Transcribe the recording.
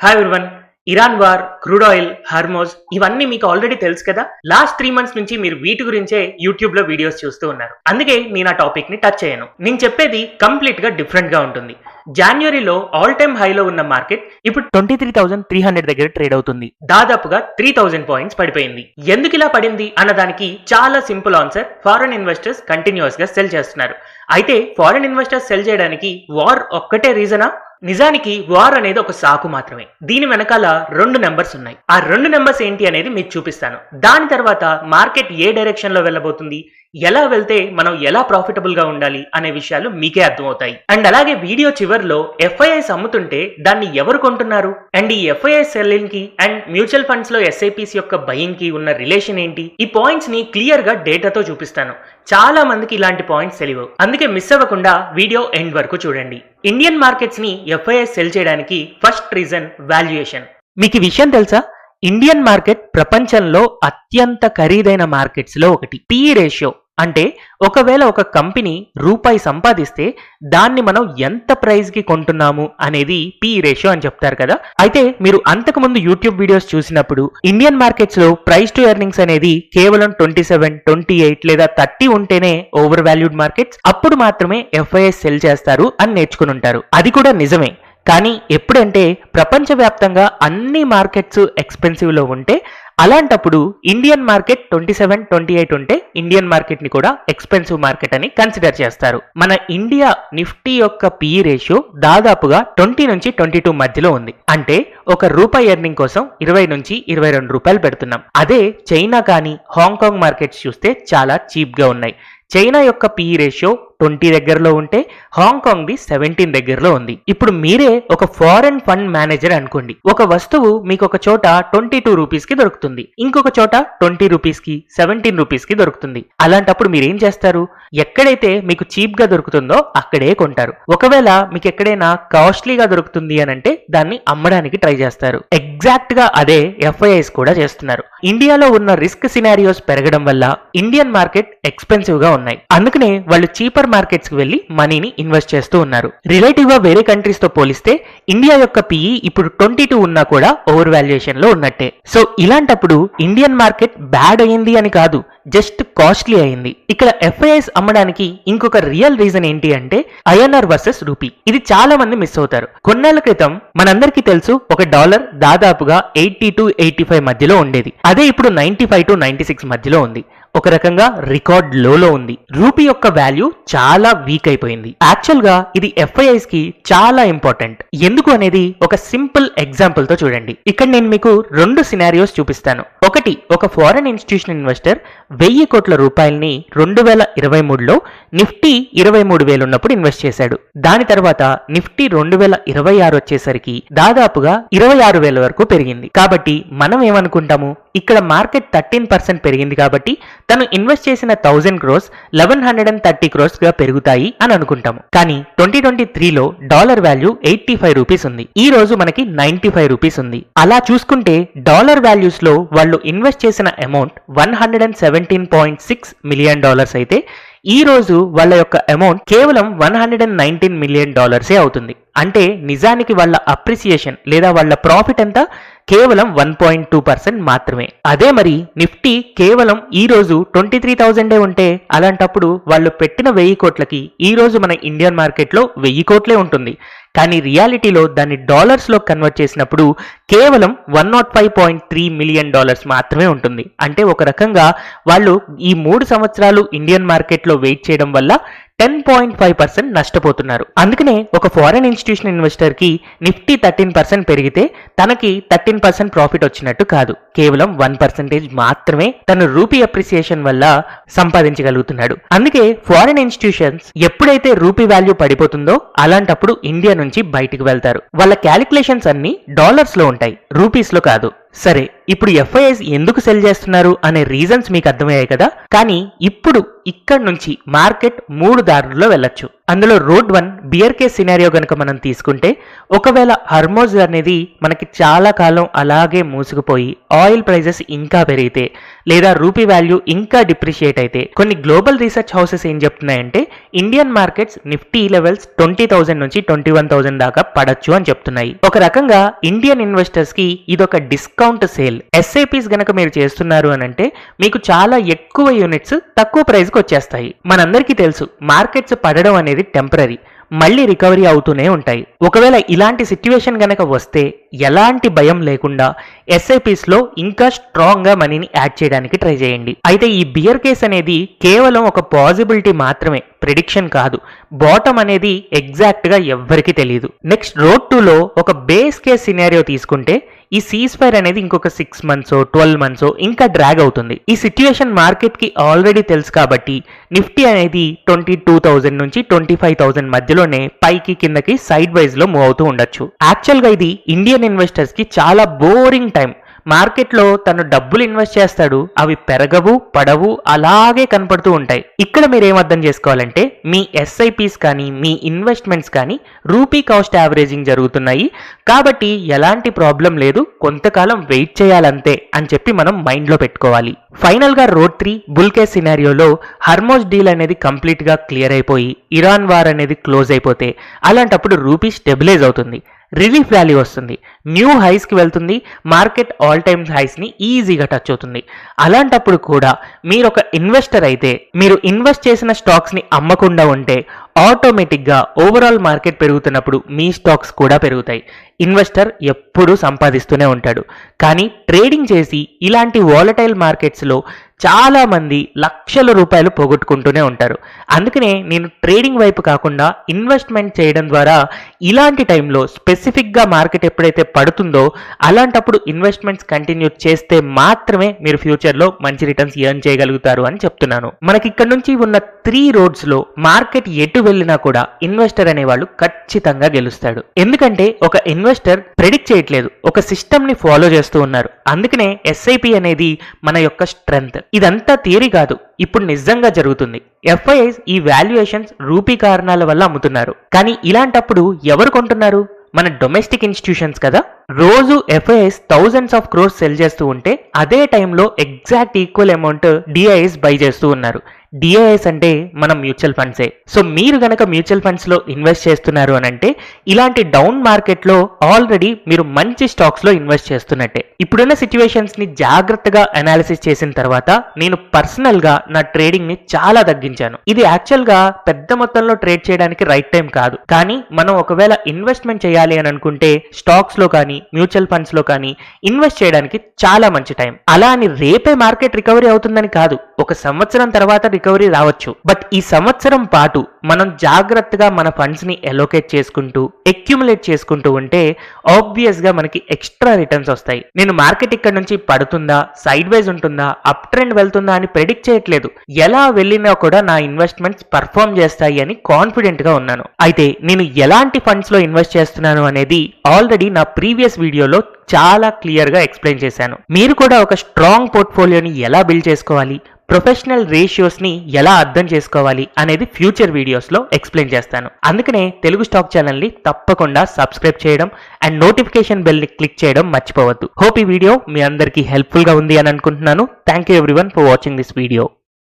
Hi everyone. Iran war, crude oil, Hormuz ఇవన్నీ మీకు already తెలుసు కదా. లాస్ట్ 3 months నుంచి మీరు వీటి గురించే యూట్యూబ్ లో వీడియోస్ చూస్తూ ఉన్నారు. అందుకే నేను ఆ టాపిక్ ని టచ్ చేయను. నేను చెప్పేది కంప్లీట్ గా డిఫరెంట్ గా ఉంటుంది. జనవరిలో ఆల్ టైమ్ హైలో ఉన్న మార్కెట్ ఇప్పుడు 23,300 దగ్గర ట్రేడ్ అవుతుంది. దాదాపుగా 3,000 పాయింట్స్ పడిపోయింది. ఎందుకు ఇలా పడింది అన్నదానికి చాలా simple answer. Foreign investors continuous గా సెల్ చేస్తున్నారు. అయితే ఫారెన్ ఇన్వెస్టర్స్ సెల్ చేయడానికి వార్ ఒక్కటే రీజనా? నిజానికి వార్ అనేది ఒక సాకు మాత్రమే. దీని వెనకాల 2 నెంబర్స్ ఉన్నాయి. ఆ 2 నెంబర్స్ ఏంటి అనేది మీకు చూపిస్తాను. దాని తర్వాత మార్కెట్ ఏ డైరెక్షన్ లో వెళ్ళబోతుంది, ఎలా వెళ్తే మనం ఎలా ప్రాఫిటబుల్ గా ఉండాలి అనే విషయాలు మీకే అర్థమవుతాయి. అండ్ అలాగే వీడియో చివరిలో ఎఫ్ఐఐస్ అమ్ముతుంటే దాన్ని ఎవరు కొంటున్నారు, అండ్ ఈ ఎఫ్ఐఐస్ సెల్లింగ్ కి అండ్ మ్యూచువల్ ఫండ్స్ లో ఎస్ఐపిస్ యొక్క బయింగ్ కి ఉన్న రిలేషన్ ఏంటి, ఈ పాయింట్స్ ని క్లియర్ గా డేటాతో చూపిస్తాను. చాలా మందికి ఇలాంటి పాయింట్స్ తెలియవు. అందుకే మిస్ అవ్వకుండా వీడియో ఎండ్ వరకు చూడండి. ఇండియన్ మార్కెట్స్ ని ఎఫ్ఐఐస్ సెల్ చేయడానికి ఫస్ట్ రీజన్ వాల్యుయేషన్. మీకు ఈ విషయం తెలుసా? ఇండియన్ మార్కెట్ ప్రపంచంలో అత్యంత ఖరీదైన మార్కెట్స్ లో ఒకటి. పిఈ రేషియో అంటే ఒకవేళ ఒక కంపెనీ రూపాయి సంపాదిస్తే దాన్ని మనం ఎంత ప్రైస్ కి కొంటున్నాము అనేది పిఈ రేషియో అని చెప్తారు కదా. అయితే మీరు అంతకు ముందు యూట్యూబ్ వీడియోస్ చూసినప్పుడు ఇండియన్ మార్కెట్స్ లో ప్రైస్ టు ఎర్నింగ్స్ అనేది కేవలం 27, 28 లేదా 30 ఉంటేనే ఓవర్ వాల్యూడ్ మార్కెట్స్, అప్పుడు మాత్రమే ఎఫ్ఐఎస్ సెల్ చేస్తారు అని నేర్చుకుని ఉంటారు. అది కూడా నిజమే. కానీ ఎప్పుడంటే ప్రపంచవ్యాప్తంగా అన్ని మార్కెట్స్ ఎక్స్పెన్సివ్ లో ఉంటే అలాంటప్పుడు ఇండియన్ మార్కెట్ 27, 28 ఉంటే ఇండియన్ మార్కెట్ ని కూడా ఎక్స్పెన్సివ్ మార్కెట్ అని కన్సిడర్ చేస్తారు. మన ఇండియా నిఫ్టీ యొక్క పిఈ రేషియో దాదాపుగా 20 నుంచి 22 మధ్యలో ఉంది. అంటే ఒక రూపాయి ఎర్నింగ్ కోసం 20 నుంచి 22 రూపాయలు పెడుతున్నాం. అదే చైనా కానీ హాంకాంగ్ మార్కెట్స్ చూస్తే చాలా చీప్ గా ఉన్నాయి. చైనా యొక్క పిఈ రేషియో 20 దగ్గరలో ఉంటే హాంకాంగ్ ది 17 దగ్గరలో ఉంది. ఇప్పుడు మీరే ఒక ఫారెన్ ఫండ్ మేనేజర్ అనుకోండి. ఒక వస్తువు మీకు ఒక చోట 22 రూపీస్ కి దొరుకుతుంది, ఇంకొక చోట 20 రూపీస్ కి, 17 రూపీస్ కి దొరుకుతుంది. అలాంటప్పుడు మీరేం చేస్తారు? ఎక్కడైతే మీకు చీప్ గా దొరుకుతుందో అక్కడే కొంటారు. ఒకవేళ మీకు ఎక్కడైనా కాస్ట్లీగా దొరుకుతుంది అని అంటే దాన్ని అమ్మడానికి ట్రై చేస్తారు. ఎగ్జాక్ట్ గా అదే ఎఫ్ఐఐస్ కూడా చేస్తున్నారు. ఇండియాలో ఉన్న రిస్క్ సినారియోస్ పెరగడం వల్ల ఇండియన్ మార్కెట్ ఎక్స్పెన్సివ్ గా ఉన్నాయి. అందుకనే వాళ్ళు చీపర్ మార్కెట్స్ కి వెళ్లి మనీని ఇన్వెస్ట్ చేస్తూ ఉన్నారు. రిలేటివ్ గా వేరే కంట్రీస్ తో పోలిస్తే ఇండియా యొక్క పిఈ ఇప్పుడు 22 ఉన్నా కూడా ఓవర్ వాల్యుయేషన్ లో ఉన్నట్టే. సో ఇలాంటప్పుడు ఇండియన్ మార్కెట్ బ్యాడ్ అయ్యింది అని కాదు, జస్ట్ కాస్ట్లీ అయింది. ఇక్కడ ఎఫ్ఐఐస్ అమ్మడానికి ఇంకొక రియల్ రీజన్ ఏంటి అంటే ఐఎన్ఆర్ వర్సెస్ రూపీ. ఇది చాలా మంది మిస్ అవుతారు. కొన్నేళ్ల క్రితం మనందరికీ తెలుసు ఒక డాలర్ దాదాపుగా 80 to 85 మధ్యలో ఉండేది. అదే ఇప్పుడు 95 to 96 మధ్యలో ఉంది. ఒక రకంగా రికార్డ్ లోలో ఉంది. రూపీ యొక్క వాల్యూ చాలా వీక్ అయిపోయింది. యాక్చువల్ గా ఇది ఎఫ్ఐఐస్ కి చాలా ఇంపార్టెంట్. ఎందుకు అనేది ఒక సింపుల్ ఎగ్జాంపుల్ తో చూడండి. ఇక్కడ నేను మీకు 2 సినారియోస్ చూపిస్తాను. ఒకటి, ఒక ఫారెన్ ఇన్స్టిట్యూషన్ ఇన్వెస్టర్ 1000 కోట్ల రూపాయల్ని 2023లో నిఫ్టీ 23,000 ఉన్నప్పుడు ఇన్వెస్ట్ చేశాడు. దాని తర్వాత నిఫ్టీ 2026 వచ్చేసరికి దాదాపుగా 26,000 వరకు పెరిగింది. కాబట్టి మనం ఏమనుకుంటాము, ఇక్కడ మార్కెట్ 13% పెరిగింది కాబట్టి తను ఇన్వెస్ట్ చేసిన 1000 crores 1130 crores గా పెరుగుతాయి అని అనుకుంటాము. కానీ 2023లో డాలర్ వాల్యూ 85 రూపీస్ ఉంది. ఈ రోజు మనకి 95 రూపీస్ ఉంది. అలా చూసుకుంటే డాలర్ వాల్యూస్ లో వాళ్ళు ఇన్వెస్ట్ చేసిన అమౌంట్ $117.6 మిలియన్ అయితే ఈ రోజు వాళ్ళ యొక్క అమౌంట్ కేవలం $119 మిలియన్ అవుతుంది. అంటే నిజానికి వాళ్ళ అప్రిసియేషన్ లేదా వాళ్ళ ప్రాఫిట్ ఎంత? కేవలం 1.2% మాత్రమే. అదే మరి నిఫ్టీ కేవలం ఈ రోజు 23,000 ఉంటే అలాంటప్పుడు వాళ్ళు పెట్టిన 1000 కోట్లకి ఈ రోజు మన ఇండియన్ మార్కెట్ లో 1000 కోట్లే ఉంటుంది. కానీ రియాలిటీలో దాన్ని డాలర్స్ లో కన్వర్ట్ చేసినప్పుడు కేవలం $105.3 మిలియన్ మాత్రమే ఉంటుంది. అంటే ఒక రకంగా వాళ్ళు ఈ 3 సంవత్సరాలు ఇండియన్ మార్కెట్ లో వెయిట్ చేయడం వల్ల 10.5% నష్టపోతున్నారు. అందుకనే ఒక ఫారెన్ ఇన్స్టిట్యూషన్ ఇన్వెస్టర్ కి నిఫ్టీ 13% పెరిగితే తనకి 13% ప్రాఫిట్ వచ్చినట్టు కాదు, కేవలం 1% మాత్రమే తను రూపీ అప్రిసియేషన్ వల్ల సంపాదించగలుగుతున్నాడు. అందుకే ఫారెన్ ఇన్స్టిట్యూషన్స్ ఎప్పుడైతే రూపీ వాల్యూ పడిపోతుందో అలాంటప్పుడు ఇండియా నుంచి బయటికి వెళ్తారు. వాళ్ళ క్యాలిక్యులేషన్స్ అన్ని డాలర్స్ లో ఉంటాయి, రూపీస్ లో కాదు. సరే, ఇప్పుడు ఎఫ్ఐఐస్ ఎందుకు సెల్ చేస్తున్నారు అనే రీజన్స్ మీకు అర్థమయ్యాయి కదా. కానీ ఇప్పుడు ఇక్కడ నుంచి మార్కెట్ 3 దారుల్లో వెళ్ళొచ్చు. అందులో రోడ్ 1 బియర్ కేస్ సినారియో గనుక మనం తీసుకుంటే, ఒకవేళ హర్మోజ్ అనేది మనకి చాలా కాలం అలాగే మూసుకుపోయి ఆయిల్ ప్రైజెస్ ఇంకా పెరిగితే, లేదా రూపీ వాల్యూ ఇంకా డిప్రిషియేట్ అయితే, కొన్ని గ్లోబల్ రీసెర్చ్ హౌసెస్ ఏం చెప్తున్నాయంటే ఇండియన్ మార్కెట్స్ నిఫ్టీ లెవెల్స్ 20,000 నుంచి 21,000 దాకా పడచ్చు అని చెప్తున్నాయి. ఒక రకంగా ఇండియన్ ఇన్వెస్టర్స్ కి ఇదొక డిస్కౌంట్ సేల్. ఎస్ఐపిస్ గనక మీరు చేస్తున్నారు అని అంటే మీకు చాలా ఎక్కువ యూనిట్స్ తక్కువ ప్రైస్ కి వచ్చేస్తాయి. మనందరికీ తెలుసు మార్కెట్స్ పడడం అనేది టెంపరరీ, మళ్ళీ రికవరీ అవుతూనే ఉంటాయి. ఒకవేళ ఇలాంటి సిచ్యువేషన్ గనక వస్తే ఎలాంటి భయం లేకుండా ఎస్ఐపిస్ లో ఇంకా స్ట్రాంగ్ గా మనీని యాడ్ చేయడానికి ట్రై చేయండి. అయితే ఈ బియర్ కేస్ అనేది కేవలం ఒక పాసిబిలిటీ మాత్రమే, ప్రిడిక్షన్ కాదు. బాటమ్ అనేది ఎగ్జాక్ట్ గా ఎవ్వరికి తెలియదు. నెక్స్ట్ రోడ్ 2 లో ఒక బేస్ కేస్ సినారియో తీసుకుంటే ఈ సీజ్ ఫైర్ అనేది ఇంకొక 6 months 12 months ఇంకా డ్రాగ్ అవుతుంది. ఈ సిచ్యువేషన్ మార్కెట్ కి ఆల్రెడీ తెలుసు కాబట్టి నిఫ్టీ అనేది 22,000 నుంచి 25,000 మధ్యలోనే పైకి కిందకి సైడ్ వైజ్ లో మూవ్ అవుతూ ఉండొచ్చు. యాక్చువల్ గా ఇది ఇండియన్ ఇన్వెస్టర్స్ కి చాలా బోరింగ్ టైం. మార్కెట్లో తను డబ్బులు ఇన్వెస్ట్ చేస్తాడు, అవి పెరగవు పడవు అలాగే కనపడుతూ ఉంటాయి. ఇక్కడ మీరు ఏం అర్థం చేసుకోవాలంటే మీ ఎస్ఐపిస్ కానీ మీ ఇన్వెస్ట్మెంట్స్ కానీ రూపీ కాస్ట్ యావరేజింగ్ జరుగుతున్నాయి కాబట్టి ఎలాంటి ప్రాబ్లం లేదు, కొంతకాలం వెయిట్ చేయాలంతే అని చెప్పి మనం మైండ్ లో పెట్టుకోవాలి. ఫైనల్ గా రోడ్ 3 బుల్ కేస్ సినారియోలో హర్మోజ్ డీల్ అనేది కంప్లీట్ గా క్లియర్ అయిపోయి ఇరాన్ వార్ అనేది క్లోజ్ అయిపోతే అలాంటప్పుడు రూపీ స్టెబిలైజ్ అవుతుంది, రిలీఫ్ ర్యాలీ వస్తుంది, న్యూ హైస్ కి వెళ్తుంది, మార్కెట్ ఆల్ టైమ్ హైస్ ని ఈజీగా టచ్ అవుతుంది. అలాంటప్పుడు కూడా మీరు ఒక ఇన్వెస్టర్ అయితే మీరు ఇన్వెస్ట్ చేసిన స్టాక్స్ ని అమ్మకుండా ఉంటే ఆటోమేటిక్ గా ఓవరాల్ మార్కెట్ పెరుగుతున్నప్పుడు మీ స్టాక్స్ కూడా పెరుగుతాయి. ఇన్వెస్టర్ ఎప్పుడూ సంపాదిస్తూనే ఉంటాడు. కానీ ట్రేడింగ్ చేసి ఇలాంటి వాలటైల్ మార్కెట్స్ లో చాలా మంది లక్షల రూపాయలు పోగొట్టుకుంటూనే ఉంటారు. అందుకనే నేను ట్రేడింగ్ వైపు కాకుండా ఇన్వెస్ట్మెంట్ చేయడం ద్వారా ఇలాంటి టైంలో స్పెసిఫిక్గా మార్కెట్ ఎప్పుడైతే పడుతుందో అలాంటప్పుడు ఇన్వెస్ట్మెంట్స్ కంటిన్యూ చేస్తే మాత్రమే మీరు ఫ్యూచర్లో మంచి రిటర్న్స్ ఎర్న్ చేయగలుగుతారు అని చెప్తున్నాను. మనకి ఇక్కడ నుంచి ఉన్న 3 roads లో మార్కెట్ ఎటు వెళ్ళినా కూడా ఇన్వెస్టర్ అనేవాళ్ళు ఖచ్చితంగా గెలుస్తాడు. ఎందుకంటే ఒక ఇన్వెస్టర్ ప్రెడిక్ట్ చేయట్లేదు, ఒక సిస్టమ్ ని ఫాలో చేస్తూ ఉన్నారు. అందుకనే ఎస్ఐపి అనేది మన యొక్క స్ట్రెంగ్త్. ఇదంతా థియరీ కాదు, ఇప్పుడు నిజంగా జరుగుతుంది. ఎఫ్ఐఐస్ ఈ వాల్యుయేషన్స్ రూపీ కారణాల వల్ల అమ్ముతున్నారు. కానీ ఇలాంటప్పుడు ఎవరు కొంటున్నారు? మన డొమెస్టిక్ ఇన్స్టిట్యూషన్స్ కదా. రోజు FIIs thousands of crores cell చేస్తూ ఉంటే అదే టైంలో exact equal amount DIIs by చేస్తూ ఉన్నారు. డిఐఎస్ అంటే మన మ్యూచువల్ ఫండ్సే. సో మీరు గనక మ్యూచువల్ ఫండ్స్ లో ఇన్వెస్ట్ చేస్తున్నారు అని అంటే ఇలాంటి డౌన్ మార్కెట్ లో ఆల్రెడీ మీరు మంచి స్టాక్స్ లో ఇన్వెస్ట్ చేస్తున్నట్టే. ఇప్పుడున్న సిచ్యువేషన్స్ ని జాగ్రత్తగా అనాలిసిస్ చేసిన తర్వాత నేను పర్సనల్ గా నా ట్రేడింగ్ ని చాలా తగ్గించాను. ఇది యాక్చువల్ గా పెద్ద మొత్తంలో ట్రేడ్ చేయడానికి రైట్ టైం కాదు. కానీ మనం ఒకవేళ ఇన్వెస్ట్మెంట్ చేయాలి అని అనుకుంటే స్టాక్స్ లో కానీ మ్యూచువల్ ఫండ్స్ లో కానీ ఇన్వెస్ట్ చేయడానికి చాలా మంచి టైం. అలా అని రేపే మార్కెట్ రికవరీ అవుతుందని కాదు, ఒక సంవత్సరం తర్వాత రికవరీ రావచ్చు. బట్ ఈ సంవత్సరం పాటు మనం జాగ్రత్తగా మన ఫండ్స్ ని అలోకేట్ చేసుకుంటూ అక్యుములేట్ చేసుకుంటూ ఉంటే ఆబ్వియస్ గా మనకి ఎక్స్ట్రా రిటర్న్స్ వస్తాయి. నేను మార్కెట్ ఇక్కడ నుంచి పడుతుందా, సైడ్ వైజ్ ఉంటుందా, అప్ ట్రెండ్ వెళ్తుందా అని ప్రెడిక్ట్ చేయట్లేదు. ఎలా వెళ్ళినా కూడా నా ఇన్వెస్ట్మెంట్స్ పర్ఫార్మ్ చేస్తాయి అని కాన్ఫిడెంట్ గా ఉన్నాను. అయితే నేను ఎలాంటి ఫండ్స్ లో ఇన్వెస్ట్ చేస్తున్నాను అనేది ఆల్రెడీ నా ప్రీవియస్ వీడియోలో చాలా క్లియర్ గా ఎక్స్ప్లెయిన్ చేశాను. మీరు కూడా ఒక స్ట్రాంగ్ పోర్ట్ఫోలియోని ఎలా బిల్డ్ చేసుకోవాలి, ప్రొఫెషనల్ రేషియోస్ ని ఎలా అర్థం చేసుకోవాలి అనేది ఫ్యూచర్ వీడియోస్ లో ఎక్స్ప్లెయిన్ చేస్తాను. అందుకనే తెలుగు స్టాక్ ఛానల్ ని తప్పకుండా సబ్స్క్రైబ్ చేయడం అండ్ నోటిఫికేషన్ బెల్ ని క్లిక్ చేయడం మర్చిపోవద్దు. హోప్ ఈ వీడియో మీ అందరికీ హెల్ప్ఫుల్ గా ఉంది అని అనుకుంటున్నాను. Thank you everyone for watching this video.